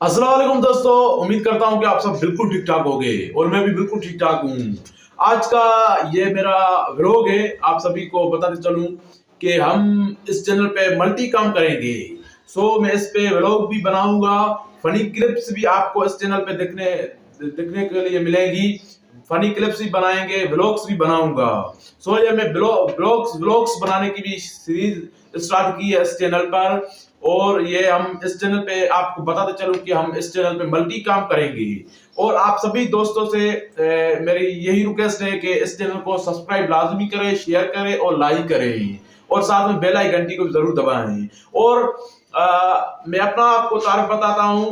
अस्सलाम वालेकुम दोस्तों, उम्मीद करता हूं कि आप सब बिल्कुल ठीक ठाक होंगे और मैं भी बिल्कुल ठीक ठाक हूं। आज का ये मेरा व्लॉग है। आप सभी को बताते चलूं कि हम इस चैनल पे मल्टी काम करेंगे। मैं इस पे व्लॉग भी बनाऊंगा, फनी क्लिप्स भी आपको इस चैनल पे देखने देखने के लिए मिलेगी। फनी क्लिप्स भी बनाएंगे, व्लॉग्स भी बनाऊंगा। ये मैं ब्लॉग्स व्लॉग्स बनाने की भी सीरीज स्टार्ट की है इस चैनल पर। और ये हम इस चैनल पे आपको बताते चलूं कि हम इस चैनल पे मल्टी काम करेंगे। और आप सभी दोस्तों से मेरी यही रिक्वेस्ट है कि इस चैनल को सब्सक्राइब लाजमी करें, शेयर करें और लाइक करें और साथ में बेल आइकन घंटी को जरूर दबाएं। और मैं अपना आपको तारीफ बताता हूँ।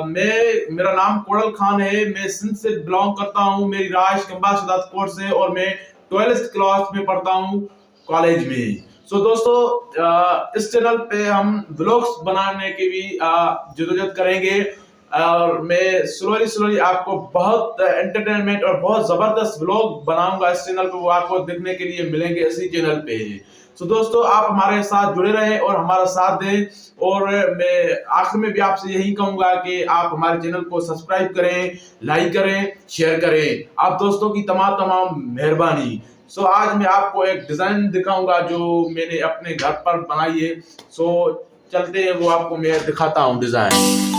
मेरा नाम कोडल खान है। मैं सिंध से बिलोंग करता हूँ। मेरी राइश कंबा शदात कोट से और मैं 12th क्लास में पढ़ता हूँ कॉलेज में। दोस्तों, इस चैनल पे हम व्लॉग्स बनाने की भी जरूरत करेंगे। और मैं स्लोली आपको बहुत एंटरटेनमेंट और बहुत जबरदस्त व्लॉग बनाऊंगा इस चैनल पे, वो आपको देखने के लिए मिलेंगे इसी चैनल पे। दोस्तों, आप हमारे साथ जुड़े रहें और हमारा साथ दें। और मैं आखिर में भी आपसे यही कहूंगा कि आप हमारे चैनल को सब्सक्राइब करें, लाइक करें, शेयर करें। आप दोस्तों की तमाम मेहरबानी। आज मैं आपको एक डिजाइन दिखाऊंगा जो मैंने अपने घर पर बनाई है। चलते हैं, वो आपको मैं दिखाता हूँ डिजाइन।